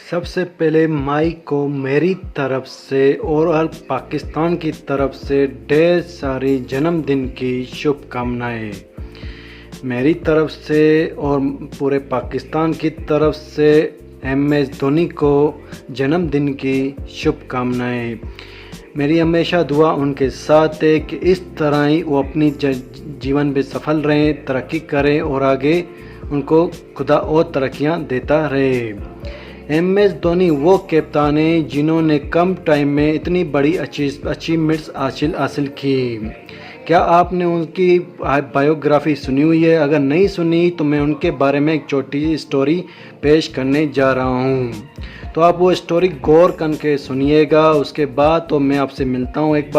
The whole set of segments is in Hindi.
सबसे पहले माई को मेरी तरफ से और ऑल पाकिस्तान की तरफ से ढेर सारी जन्मदिन की शुभकामनाएं। मेरी तरफ से और पूरे पाकिस्तान की तरफ से MS धोनी को जन्मदिन की शुभकामनाएं। मेरी हमेशा दुआ उनके साथ है कि इस तरह ही वो अपनी जीवन में सफल रहें, तरक्की करें और आगे उनको खुदा और तरक्कियां देता रहे। MS धोनी वो कप्तान है जिन्होंने कम टाइम में इतनी बड़ी अचीवमेंट्स हासिल की। क्या आपने उनकी बायोग्राफी सुनी हुई है? अगर नहीं सुनी तो मैं उनके बारे में एक छोटी स्टोरी पेश करने जा रहा हूँ, तो आप वो स्टोरी गौर करके सुनिएगा। उसके बाद तो मैं आपसे मिलता हूँ एक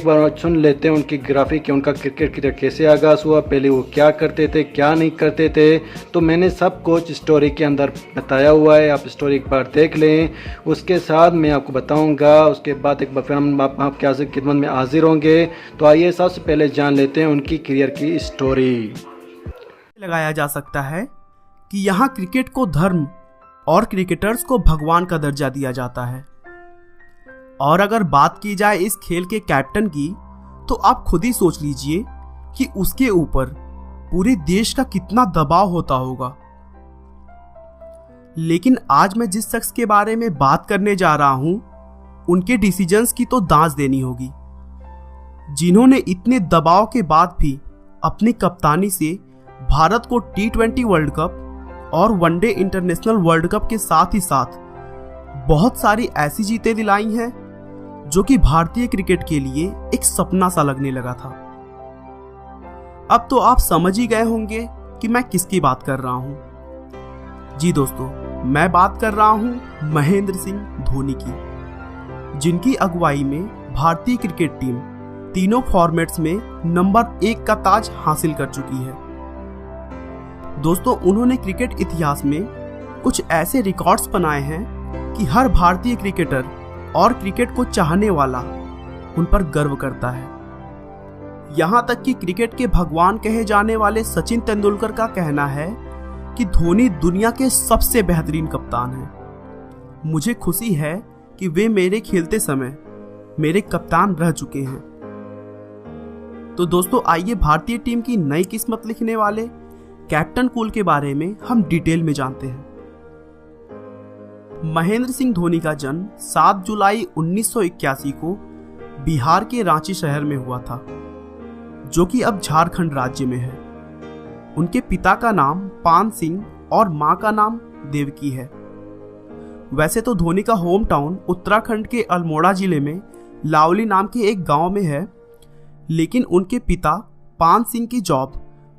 बार सुन लेते हैं उनकी ग्राफी कि उनका क्रिकेट कैसे आगाज़ हुआ, पहले वो क्या करते थे, क्या नहीं करते थे। तो मैंने सब कुछ स्टोरी के अंदर बताया हुआ है, आप स्टोरी एक बार देख लें। उसके साथ मैं आपको बताऊँगा, उसके बाद एक बार फिर हम आपके खिदमत में हाजिर होंगे। तो आइए सबसे पहले जान लेते हैं उनकी करियर की स्टोरी। लगाया जा सकता है कि यहाँ क्रिकेट को धर्म और क्रिकेटर्स को भगवान का दर्जा दिया जाता है। और अगर बात की जाए इस खेल के कैप्टन की, तो आप खुद ही सोच लीजिए कि उसके ऊपर पूरे देश का कितना दबाव होता होगा। लेकिन आज मैं जिस शख्स के बारे में बात करने जा रहा हूं, उनके डिसीजंस की तो दांच देनी होगी, जिन्होंने इतने दबाव के बाद भी अपनी कप्तानी से भारत को T20 वर्ल्ड कप और वनडे इंटरनेशनल वर्ल्ड कप के साथ ही साथ बहुत सारी ऐसी जीतें दिलाई हैं जो कि भारतीय क्रिकेट के लिए एक सपना सा लगने लगा था। अब तो आप समझ ही गए होंगे कि मैं किसकी बात कर रहा हूं। जी दोस्तों, मैं बात कर रहा हूं महेंद्र सिंह धोनी की, जिनकी अगुवाई में भारतीय क्रिकेट टीम तीनों फॉर्मेट्स में नंबर 1 का ताज हासिल कर चुकी है। दोस्तों, उन्होंने क्रिकेट इतिहास में कुछ ऐसे रिकॉर्ड्स बनाए हैं कि हर भारतीय क्रिकेटर और क्रिकेट को चाहने वाला उन पर गर्व करता है। यहां तक कि क्रिकेट के भगवान कहे जाने वाले सचिन तेंदुलकर का कहना है कि धोनी दुनिया के सबसे बेहतरीन कप्तान हैं। मुझे खुशी है कि वे मेरे खेलते समय मेरे कप्तान रह चुके हैं। तो दोस्तों, आइए भारतीय टीम की नई किस्मत लिखने वाले कैप्टन कूल के बारे में हम डिटेल में जानते हैं। महेंद्र सिंह धोनी का जन्म 7 जुलाई 1981 को बिहार के रांची शहर में हुआ था, जो कि अब झारखंड राज्य में है। उनके पिता का नाम पान सिंह और मां का नाम देवकी है। वैसे तो धोनी का होम टाउन उत्तराखंड के अल्मोड़ा जिले में लावली नाम के एक गांव में है, लेकिन उनके पिता पान सिंह की जॉब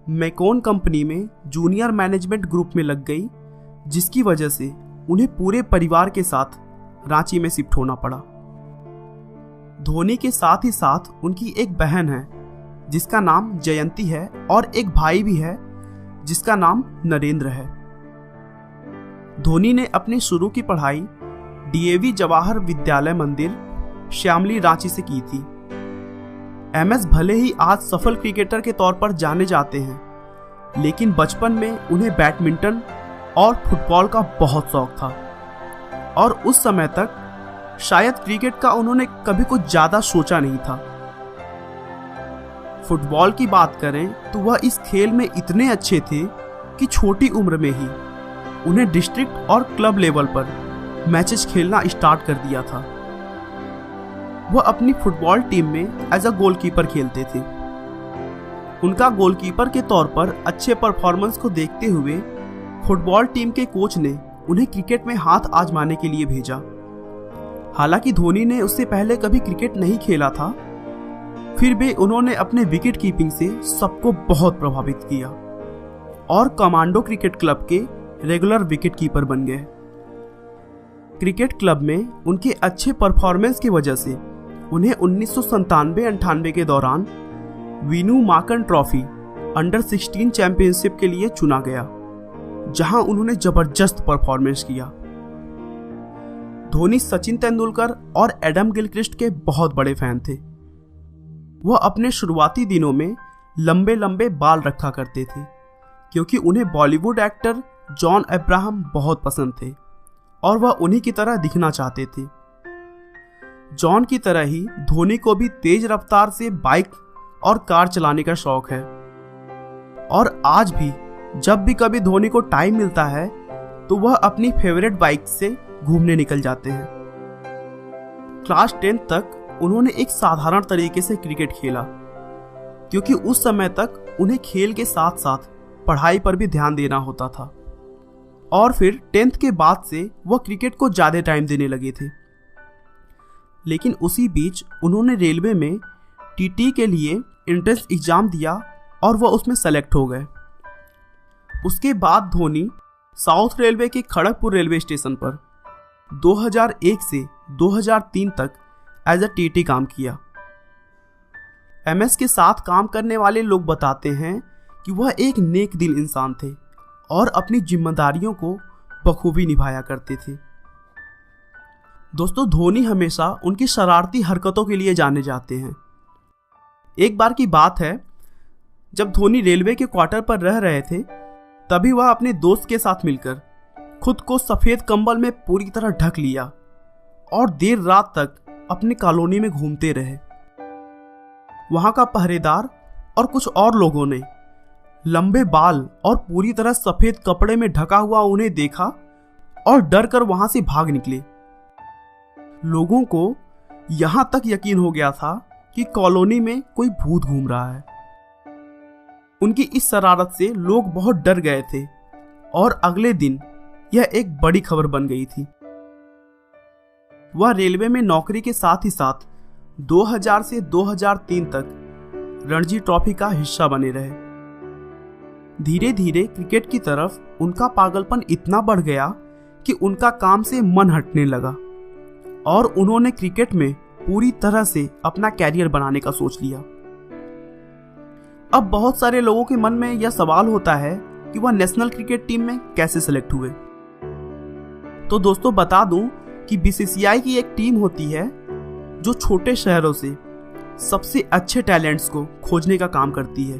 मैकोन कंपनी में जूनियर मैनेजमेंट ग्रुप में लग गई, जिसकी वजह से उन्हें पूरे परिवार के साथ रांची में शिफ्ट होना पड़ा। धोनी के साथ ही साथ उनकी एक बहन है जिसका नाम जयंती है और एक भाई भी है जिसका नाम नरेंद्र है। धोनी ने अपनी शुरू की पढ़ाई DAV जवाहर विद्यालय मंदिर श्यामली रांची से की थी। MS भले ही आज सफल क्रिकेटर के तौर पर जाने जाते हैं, लेकिन बचपन में उन्हें बैडमिंटन और फुटबॉल का बहुत शौक था और उस समय तक शायद क्रिकेट का उन्होंने कभी कुछ ज्यादा सोचा नहीं था। फुटबॉल की बात करें तो वह इस खेल में इतने अच्छे थे कि छोटी उम्र में ही उन्हें डिस्ट्रिक्ट और क्लब लेवल पर मैचेस खेलना स्टार्ट कर दिया था। वह अपनी फुटबॉल टीम में एज अ गोलकीपर खेलते थे। उनका गोलकीपर के तौर पर अच्छे परफॉर्मेंस को देखते हुए फुटबॉल टीम के कोच ने उन्हें क्रिकेट में हाथ आजमाने के लिए भेजा। हालांकि धोनी ने उससे पहले कभी क्रिकेट नहीं खेला था, फिर भी उन्होंने अपने विकेट कीपिंग से सबको बहुत प्रभावित किया और कमांडो क्रिकेट क्लब के रेगुलर विकेट कीपर बन गए। क्रिकेट क्लब में उनके अच्छे परफॉर्मेंस की वजह से उन्हें 1997-98 के दौरान वीनू माकन ट्रॉफी अंडर 16 चैंपियनशिप के लिए चुना गया, जहां उन्होंने जबरदस्त परफॉर्मेंस किया। धोनी सचिन तेंदुलकर और एडम गिलक्रिस्ट के बहुत बड़े फैन थे। वह अपने शुरुआती दिनों में लंबे लंबे बाल रखा करते थे, क्योंकि उन्हें बॉलीवुड एक्टर जॉन अब्राहम बहुत पसंद थे और वह उन्हीं की तरह दिखना चाहते थे। जॉन की तरह ही धोनी को भी तेज रफ्तार से बाइक और कार चलाने का शौक है और आज भी जब भी कभी धोनी को टाइम मिलता है तो वह अपनी फेवरेट बाइक से घूमने निकल जाते हैं। क्लास 10 तक उन्होंने एक साधारण तरीके से क्रिकेट खेला क्योंकि उस समय तक उन्हें खेल के साथ साथ पढ़ाई पर भी ध्यान देना होता था और फिर 10th के बाद से वह क्रिकेट को ज़्यादा टाइम देने लगे थे। लेकिन उसी बीच उन्होंने रेलवे में टीटी के लिए एंट्रेंस एग्जाम दिया और वह उसमें सेलेक्ट हो गए। उसके बाद धोनी साउथ रेलवे के खड़गपुर रेलवे स्टेशन पर 2001 से 2003 तक एज अ टीटी काम किया। एमएस के साथ काम करने वाले लोग बताते हैं कि वह एक नेक दिल इंसान थे और अपनी जिम्मेदारियों को बखूबी निभाया करते थे। दोस्तों, धोनी हमेशा उनकी शरारती हरकतों के लिए जाने जाते हैं। एक बार की बात है, जब धोनी रेलवे के क्वार्टर पर रह रहे थे तभी वह अपने दोस्त के साथ मिलकर खुद को सफेद कंबल में पूरी तरह ढक लिया और देर रात तक अपनी कॉलोनी में घूमते रहे। वहां का पहरेदार और कुछ और लोगों ने लंबे बाल और पूरी तरह सफेद कपड़े में ढका हुआ उन्हें देखा और डर कर वहां से भाग निकले। लोगों को यहां तक यकीन हो गया था कि कॉलोनी में कोई भूत घूम रहा है। उनकी इस शरारत से लोग बहुत डर गए थे और अगले दिन यह एक बड़ी खबर बन गई थी। वह रेलवे में नौकरी के साथ ही साथ 2000 से 2003 तक रणजी ट्रॉफी का हिस्सा बने रहे। धीरे धीरे क्रिकेट की तरफ उनका पागलपन इतना बढ़ गया कि उनका काम से मन हटने लगा और उन्होंने क्रिकेट में पूरी तरह से अपना कैरियर बनाने का सोच लिया। अब बहुत सारे लोगों के मन में यह सवाल होता है कि वह नेशनल क्रिकेट टीम में कैसे सेलेक्ट हुए। तो दोस्तों, बता दूं कि बीसीसीआई की एक टीम होती है जो छोटे शहरों से सबसे अच्छे टैलेंट्स को खोजने का काम करती है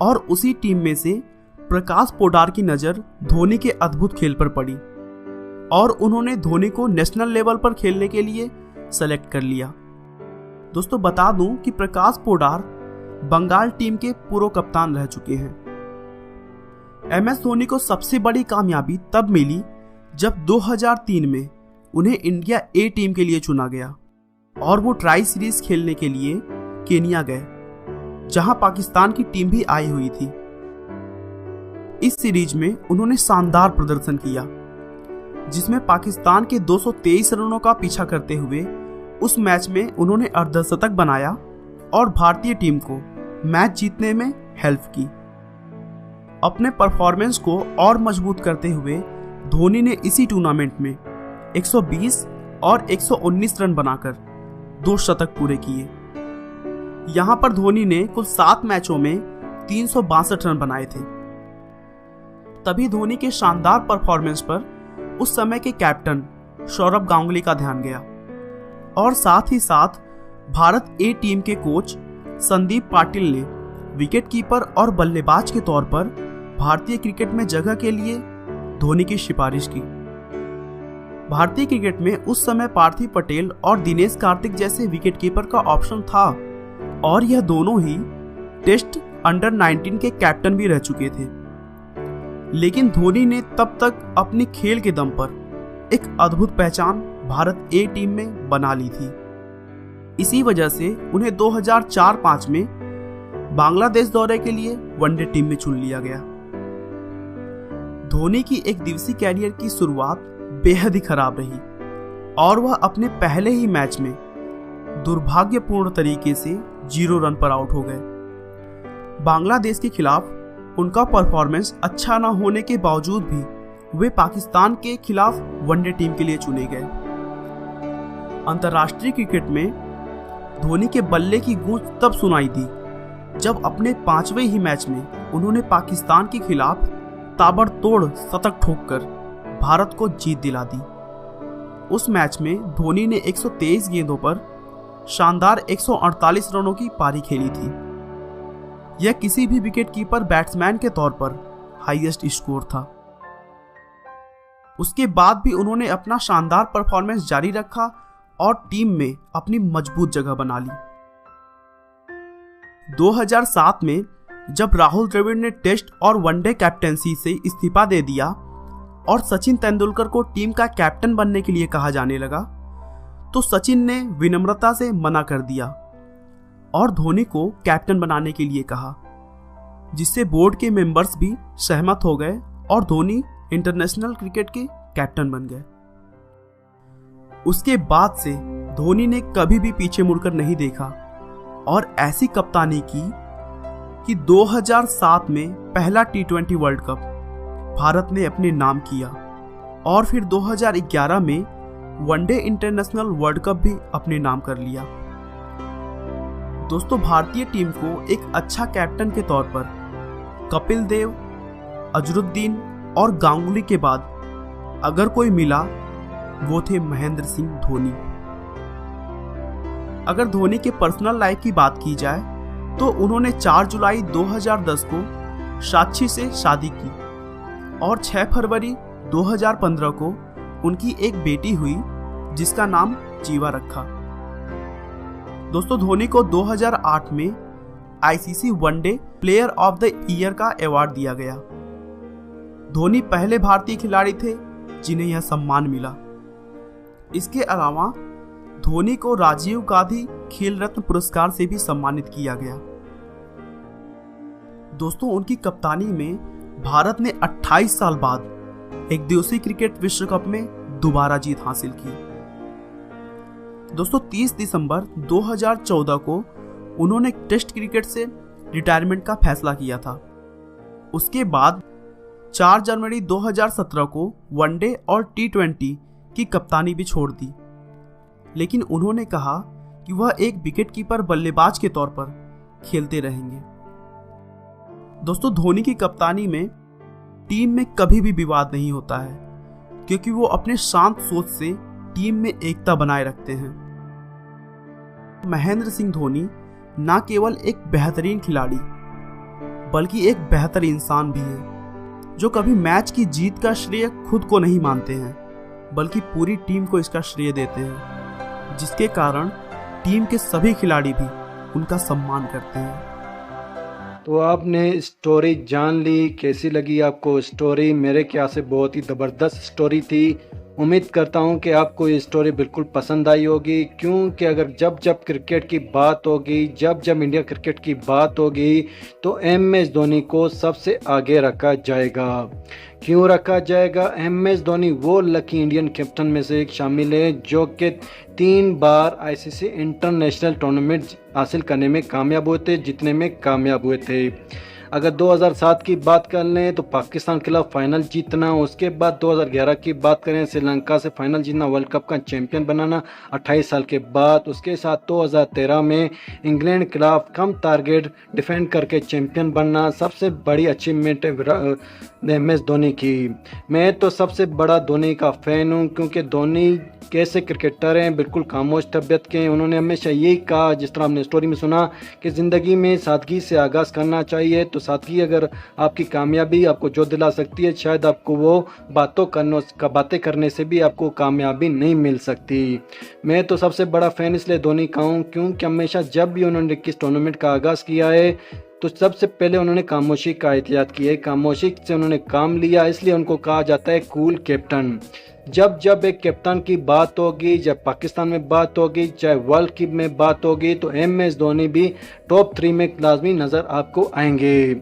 और उसी टीम में से प्रकाश पोडार की नज़र धोनी के अद्भुत खेल पर पड़ी और उन्होंने धोनी को नेशनल लेवल पर खेलने के लिए सेलेक्ट कर लिया। दोस्तों, बता दूं कि प्रकाश पोडार बंगाल टीम के पूर्व कप्तान रह चुके हैं। एमएस धोनी को सबसे बड़ी कामयाबी तब मिली जब 2003 में उन्हें इंडिया ए टीम के लिए चुना गया और वो ट्राई सीरीज खेलने के लिए केनिया गए, जहां पाकिस्तान की टीम भी आई हुई थी। इस सीरीज में उन्होंने शानदार प्रदर्शन किया, जिसमें पाकिस्तान के 223 रनों का पीछा करते हुए उस मैच में उन्होंने अर्धशतक बनाया और भारतीय टीम को मैच जीतने में हेल्प की। अपने परफॉर्मेंस को और मजबूत करते हुए धोनी ने इसी टूर्नामेंट में 120 और 119 रन बनाकर 2 शतक पूरे किए। यहां पर धोनी ने कुल 7 मैचों में 362 रन बनाए थे। तभी धोनी के शानदार परफॉर्मेंस पर उस समय के कैप्टन सौरभ गांगुली का ध्यान गया और साथ ही साथ भारत ए टीम के कोच संदीप पाटिल ने विकेटकीपर और बल्लेबाज के तौर पर भारतीय क्रिकेट में जगह के लिए धोनी की सिफारिश की। भारतीय क्रिकेट में उस समय पार्थिव पटेल और दिनेश कार्तिक जैसे विकेटकीपर का ऑप्शन था और यह दोनों ही टेस्ट अंडर 19 के कैप्टन भी रह चुके थे। लेकिन धोनी ने तब तक अपनी खेल के दम पर एक अद्भुत पहचान भारत ए टीम में बना ली थी। इसी वजह से उन्हें 2004-05 में बांग्लादेश दौरे के लिए वनडे टीम में चुन लिया गया। धोनी की एक दिवसीय कैरियर की शुरुआत बेहद ही खराब रही और वह अपने पहले ही मैच में दुर्भाग्यपूर्ण तरीके से 0 रन पर आउट हो गए। बांग्लादेश के खिलाफ उनका परफॉर्मेंस अच्छा न होने के बावजूद भी वे पाकिस्तान के खिलाफ वनडे टीम के लिए चुने गए। अंतर्राष्ट्रीय क्रिकेट में धोनी के बल्ले की गूंज तब सुनाई दी जब अपने 5वें ही मैच में उन्होंने पाकिस्तान के खिलाफ ताबड़तोड़ शतक ठोककर भारत को जीत दिला दी। उस मैच में धोनी ने 123 गेंदों पर शानदार 148 रनों की पारी खेली थी। यह किसी भी विकेटकीपर बैट्समैन के तौर पर हाईएस्ट स्कोर था। उसके बाद भी उन्होंने अपना शानदार परफॉर्मेंस जारी रखा और टीम में अपनी मजबूत जगह बना ली। 2007 में जब राहुल द्रविड़ ने टेस्ट और वनडे कैप्टेंसी से इस्तीफा दे दिया और सचिन तेंदुलकर को टीम का कैप्टन बनने के लिए कहा जाने लगा, तो सचिन ने विनम्रता से मना कर दिया और धोनी को कैप्टन बनाने के लिए कहा, जिससे बोर्ड के मेंबर्स भी सहमत हो गए और धोनी इंटरनेशनल क्रिकेट के कैप्टन बन गए। उसके बाद से धोनी ने कभी भी पीछे मुड़कर नहीं देखा और ऐसी कप्तानी की कि 2007 में पहला T20 वर्ल्ड कप भारत ने अपने नाम किया और फिर 2011 में वनडे इंटरनेशनल वर्ल्ड कप भी अपने नाम कर लिया। दोस्तों, भारतीय टीम को एक अच्छा कैप्टन के तौर पर कपिल देव, अजरुद्दीन और गांगुली के बाद अगर कोई मिला वो थे महेंद्र सिंह धोनी। अगर धोनी के पर्सनल लाइफ की बात की जाए तो उन्होंने 4 जुलाई 2010 को साक्षी से शादी की और 6 फरवरी 2015 को उनकी एक बेटी हुई जिसका नाम जीवा रखा। दोस्तों, धोनी को 2008 में ICC one day player of the year का अवार्ड दिया गया। धोनी पहले भारतीय खिलाड़ी थे जिन्हें यह सम्मान मिला। इसके अलावा धोनी को राजीव गांधी खेल रत्न पुरस्कार से भी सम्मानित किया गया। दोस्तों, उनकी कप्तानी में भारत ने 28 साल बाद एक दिवसीय क्रिकेट विश्व कप में दोबारा जीत हासिल की। दोस्तों, 30 दिसंबर 2014 को उन्होंने टेस्ट क्रिकेट से रिटायरमेंट का फैसला किया था। उसके बाद 4 जनवरी 2017 को वनडे और T20 की कप्तानी भी छोड़ दी, लेकिन उन्होंने कहा कि वह एक विकेटकीपर बल्लेबाज के तौर पर खेलते रहेंगे। दोस्तों, धोनी की कप्तानी में टीम में कभी भी विवाद नहीं होता है क्योंकि वो अपने शांत सोच से टीम में एकता बनाए रखते हैं। महेंद्र सिंह धोनी न केवल एक बेहतरीन खिलाड़ी बल्कि एक बेहतर इंसान भी है, जो कभी मैच की जीत का श्रेय खुद को नहीं मानते हैं बल्कि पूरी टीम को इसका श्रेय देते हैं, जिसके कारण टीम के सभी खिलाड़ी भी उनका सम्मान करते हैं। तो आपने स्टोरी जान ली, कैसी लगी आपको स्टोरी? मेरे ख्याल से बहुत ही ज़बरदस्त स्टोरी थी। उम्मीद करता हूं कि आपको ये स्टोरी बिल्कुल पसंद आई होगी, क्योंकि अगर जब जब क्रिकेट की बात होगी, जब जब इंडिया क्रिकेट की बात होगी तो MS धोनी को सबसे आगे रखा जाएगा। क्यों रखा जाएगा? MS धोनी वो लकी इंडियन कैप्टन में से एक शामिल है जो कि 3 बार ICC इंटरनेशनल टूर्नामेंट हासिल करने में कामयाब हुए थे, जीतने में कामयाब हुए थे। अगर 2007 की बात कर लें तो पाकिस्तान के खिलाफ फाइनल जीतना, उसके बाद 2011 की बात करें श्रीलंका से फाइनल जीतना, वर्ल्ड कप का चैंपियन बनाना 28 साल के बाद, उसके साथ 2013 में इंग्लैंड के खिलाफ कम टारगेट डिफेंड करके चैंपियन बनना सबसे बड़ी अचीवमेंट है MS धोनी की। मैं तो सबसे बड़ा धोनी का फ़ैन हूँ क्योंकि धोनी कैसे क्रिकेटर हैं, बिल्कुल खामोश तबीयत के हैं। उन्होंने हमेशा यही कहा, जिस तरह हमने स्टोरी में सुना, कि ज़िंदगी में सादगी से आगाज़ करना चाहिए। तो सादगी अगर आपकी कामयाबी आपको जो दिला सकती है, शायद आपको वो बातें करने से भी आपको कामयाबी नहीं मिल सकती। मैं तो सबसे बड़ा फ़ैन इसलिए धोनी का हूँ क्योंकि हमेशा जब भी उन्होंने किस टूर्नामेंट का आगाज़ किया है तो सबसे पहले उन्होंने खामोशी का एहतियात किया है, खामोशी से उन्होंने काम लिया, इसलिए उनको कहा जाता है कूल कैप्टन। जब जब एक कैप्टन की बात होगी, जब पाकिस्तान में बात होगी, चाहे वर्ल्ड कप में बात होगी, तो MS धोनी भी टॉप 3 में लाजमी नज़र आपको आएंगे।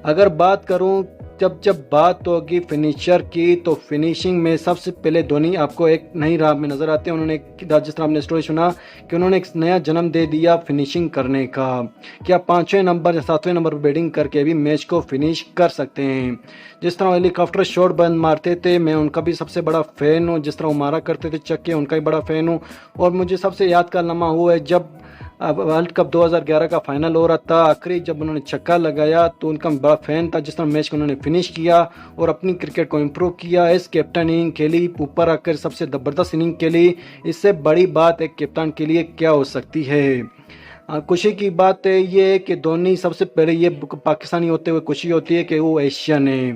अगर बात करूं जब बात होगी फिनिशर की, तो फिनिशिंग में सबसे पहले धोनी आपको एक नई राह में नज़र आते हैं। उन्होंने जिस तरह आपने स्टोरी सुना कि उन्होंने एक नया जन्म दे दिया फिनिशिंग करने का, कि आप 5वें नंबर या 7वें नंबर पर बैटिंग करके भी मैच को फिनिश कर सकते हैं। जिस तरह हेलीकॉप्टर शॉट बंद मारते थे, मैं उनका भी सबसे बड़ा फ़ैन हूँ। जिस तरह वो मारा करते थे चक्के, उनका भी बड़ा फ़ैन हूँ। और मुझे सबसे याद का लम्हा हुआ है जब वर्ल्ड कप 2011 का फाइनल हो रहा था, आखिरी जब उन्होंने छक्का लगाया तो उनका बड़ा फ़ैन था। जिस तरह मैच को उन्होंने फिनिश किया और अपनी क्रिकेट को इम्प्रूव किया, इस कैप्टन इनिंग खेली, ऊपर आकर सबसे ज़बरदस्त इनिंग खेली, इससे बड़ी बात एक कैप्टन के लिए क्या हो सकती है। खुशी की बात है ये कि धोनी सबसे पहले ये पाकिस्तानी होते हुए खुशी होती है कि वो एशियन है।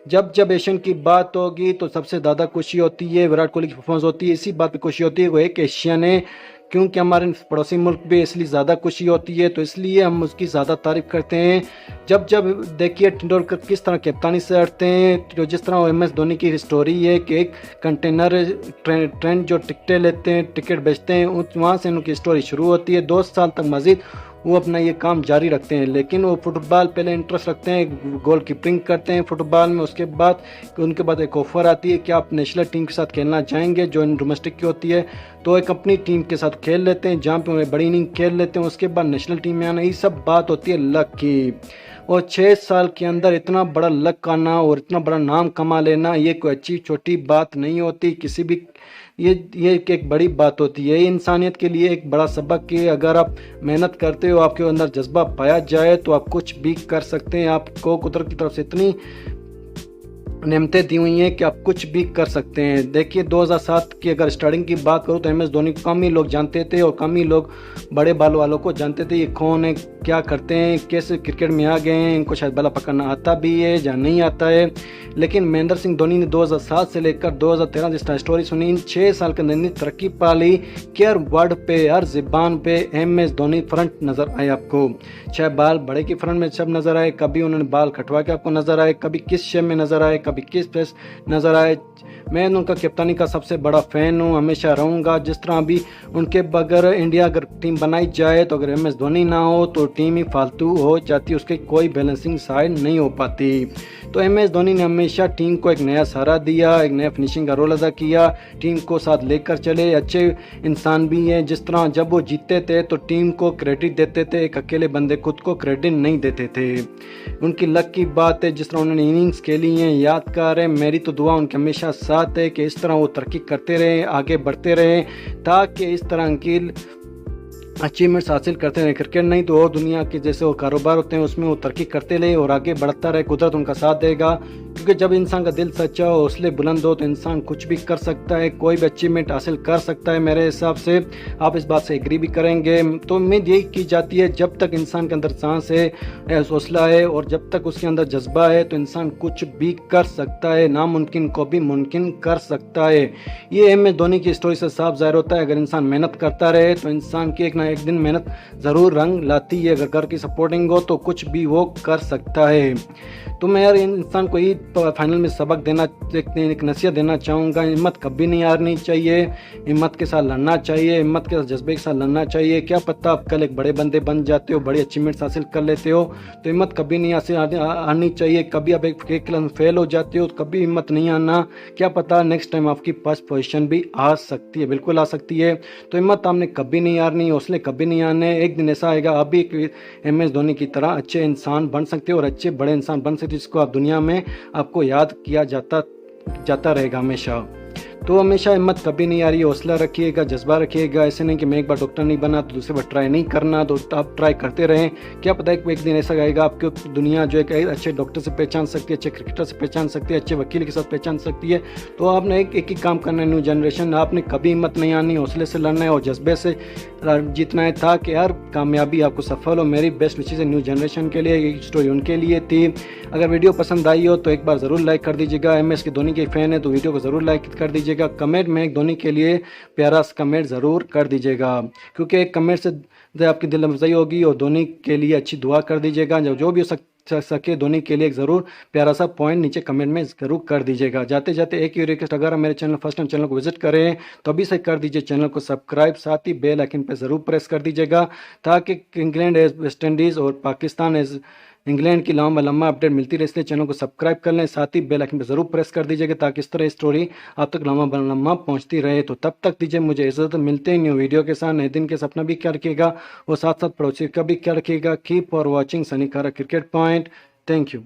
जब जब एशियन की बात होगी तो सबसे ज़्यादा खुशी होती है, विराट कोहली की परफॉर्मेंस होती है, इसी बात पे खुशी होती है वो एक एशियन है, क्योंकि हमारे पड़ोसी मुल्क भी इसलिए ज़्यादा खुशी होती है, तो इसलिए हम उसकी ज़्यादा तारीफ़ करते हैं। जब जब देखिए तेंदुलकर किस तरह कप्तानी से हटते हैं, तो जिस तरह एम एस धोनी की स्टोरी है कि एक कंटेनर ट्रेन जो टिकटें लेते हैं, टिकट बेचते हैं, वहाँ से उनकी स्टोरी शुरू होती है। 2 साल तक मज़ीद वो अपना ये काम जारी रखते हैं, लेकिन वो फुटबॉल पहले इंटरेस्ट रखते हैं, गोल कीपिंग करते हैं फुटबॉल में। उसके बाद उनके बाद एक ऑफ़र आती है कि आप नेशनल टीम के साथ खेलना चाहेंगे, जो डोमेस्टिक की होती है, तो एक अपनी टीम के साथ खेल लेते हैं, जहाँ पे उन्हें बड़ी इनिंग खेल लेते हैं। उसके बाद नेशनल टीम में आना, ये सब बात होती है लक की। और 6 साल के अंदर इतना बड़ा लक आना और इतना बड़ा नाम कमा लेना, ये कोई अच्छी छोटी बात नहीं होती किसी भी, ये एक बड़ी बात होती है। इंसानियत के लिए एक बड़ा सबक है, अगर आप मेहनत करते हो, आपके अंदर जज्बा पाया जाए तो आप कुछ भी कर सकते हैं। आपको कुदरत की तरफ से इतनी नेमतें दी हुई हैं कि आप कुछ भी कर सकते हैं। देखिए 2007 की अगर स्टार्टिंग की बात करूँ तो एम एस धोनी को कम ही लोग जानते थे, और कम ही लोग बड़े बाल वालों को जानते थे ये कौन है, क्या करते हैं, कैसे क्रिकेट में आ गए हैं, इनको शायद बल्ला पकड़ना आता भी है या नहीं आता है। लेकिन महेंद्र सिंह धोनी ने 2007 से लेकर 2013 जिस तरह स्टोरी सुनी, इन 6 साल के अंदर तरक्की पा ली कि हर वर्ड पे, हर ज़बान पे एम एस धोनी फ्रंट नज़र आए आपको। चाहे बाल बड़े की फ्रंट में सब नज़र आए, कभी उन्होंने बाल कटवा के आपको नज़र आए, कभी किस शेप में नज़र आए, कभी किस प्लेस नज़र आए। मैं उनका कप्तानी का सबसे बड़ा फ़ैन हूँ, हमेशा रहूँगा। जिस तरह अभी उनके बगैर इंडिया अगर टीम बनाई जाए तो अगर एम एस धोनी ना हो तो टीम ही फालतू हो जाती, उसकी कोई बैलेंसिंग साइड नहीं हो पाती। तो एम एस धोनी ने हमेशा टीम को एक नया सहारा दिया, एक नया फिनिशिंग का रोल अदा किया, टीम को साथ लेकर चले। अच्छे इंसान भी हैं, जिस तरह जब वो जीतते थे तो टीम को क्रेडिट देते थे, एक अकेले बंदे खुद को क्रेडिट नहीं देते थे। उनकी लक की बात है, जिस तरह उन्होंने इनिंग्स खेली हैं यादगार है। मेरी तो दुआ उनके हमेशा साथ है कि इस तरह वो तरक्की करते रहे, आगे बढ़ते रहे, ताकि इस तरह की अचीवमेंट्स हासिल करते रहे। क्रिकेट नहीं तो और दुनिया के जैसे वो कारोबार होते हैं उसमें वो तरक्की करते रहे और आगे बढ़ता रहे। कुदरत उनका साथ देगा, क्योंकि जब इंसान का दिल सच्चा हो, हौसले बुलंद हो, तो इंसान कुछ भी कर सकता है, कोई भी अचीवमेंट हासिल कर सकता है। मेरे हिसाब से आप इस बात से एग्री भी करेंगे। तो उम्मीद यही की जाती है, जब तक इंसान के अंदर सांस है, हौसला है और जब तक उसके अंदर जज्बा है, तो इंसान कुछ भी कर सकता है, नामुमकिन को भी मुमकिन कर सकता है। ये एम एस धोनी की स्टोरी से साफ जाहिर होता है। अगर इंसान मेहनत करता रहे तो इंसान की एक ना एक दिन मेहनत ज़रूर रंग लाती है। अगर घर की सपोर्टिंग हो तो कुछ भी वो कर सकता है। तो मैं यार इंसान को ही फाइनल में सबक देना, एक नसीहत देना चाहूँगा, हिम्मत कभी नहीं हारनी चाहिए, हिम्मत के साथ लड़ना चाहिए, हिम्मत के साथ जज्बे के साथ लड़ना चाहिए। क्या पता आप कल एक बड़े बंदे बन जाते हो, बड़ी अचीवमेंट्स हासिल कर लेते हो, तो हिम्मत कभी नहीं हारनी चाहिए। कभी आप एक क्लास में फेल हो जाते हो तो कभी हिम्मत नहीं आना, क्या पता नेक्स्ट टाइम आपकी फर्स्ट पोजीशन भी आ सकती है, बिल्कुल आ सकती है। तो हिम्मत आपने कभी नहीं हारनी, हौसले कभी नहीं आने। एक दिन ऐसा आएगा आप भी एम एस धोनी की तरह अच्छे इंसान बन सकते हो और अच्छे बड़े इंसान बन सकते हो, जिसको आप दुनिया में आपको याद किया जाता रहेगा हमेशा। तो हमेशा हिम्मत कभी नहीं आ रही, हौसला रखिएगा, जज्बा रखिएगा। ऐसे नहीं कि मैं एक बार डॉक्टर नहीं बना तो दूसरी बार ट्राई नहीं करना, तो आप ट्राई करते रहें। क्या पता है एक दिन ऐसा आएगा आपको दुनिया जो है अच्छे डॉक्टर से पहचान सकती है, अच्छे क्रिकेटर से पहचान सकती है, अच्छे वकील के साथ पहचान सकती है। तो आपने एक ही काम करना है, न्यू जनरेशन, आपने कभी हिम्मत नहीं आनी, हौसले से लड़ना है और जज्बे से जीतना है, था कि हर कामयाबी आपको सफल हो। मेरी बेस्ट विशेष है न्यू जनरेशन के लिए, ये स्टोरी उनके लिए थी। अगर वीडियो पसंद आई हो तो एक बार ज़रूर लाइक कर दीजिएगा। एम एस के धोनी के फ़ैन है तो वीडियो को ज़रूर लाइक कर दीजिएगा। कमेंट में एक धोनी के लिए प्यारा सा कमेंट ज़रूर कर दीजिएगा, क्योंकि एक कमेंट से आपकी दिल अफजाई होगी। और धोनी के लिए अच्छी दुआ कर दीजिएगा, जो भी हो सके धोनी के लिए एक ज़रूर प्यारा सा पॉइंट नीचे कमेंट में ज़रूर कर दीजिएगा। जाते जाते एक ही रिक्वेस्ट, अगर आप मेरे चैनल फर्स्ट टाइम चैनल को विजिट करें तो अभी से कर दीजिए चैनल को सब्सक्राइब, साथ ही बेल आइकन पर ज़रूर प्रेस कर दीजिएगा, ताकि इंग्लैंड एज वेस्ट इंडीज़ और पाकिस्तान एज इंग्लैंड की लम्बा अपडेट मिलती रहे। इसलिए चैनल को सब्सक्राइब कर लें, साथ ही बेल आइकन पर ज़रूर प्रेस कर दीजिएगा, ताकि इस तरह स्टोरी आप तक लम्बा पहुंचती रहे। तो तब तक दीजिए मुझे इजाज़त, मिलते हैं न्यू वीडियो के साथ। नए दिन के सपना भी क्या रखिएगा और साथ साथ पड़ोसी का भी क्या रखिएगा। कीप फॉर वॉचिंग सनी खारा क्रिकेट पॉइंट। Thank you.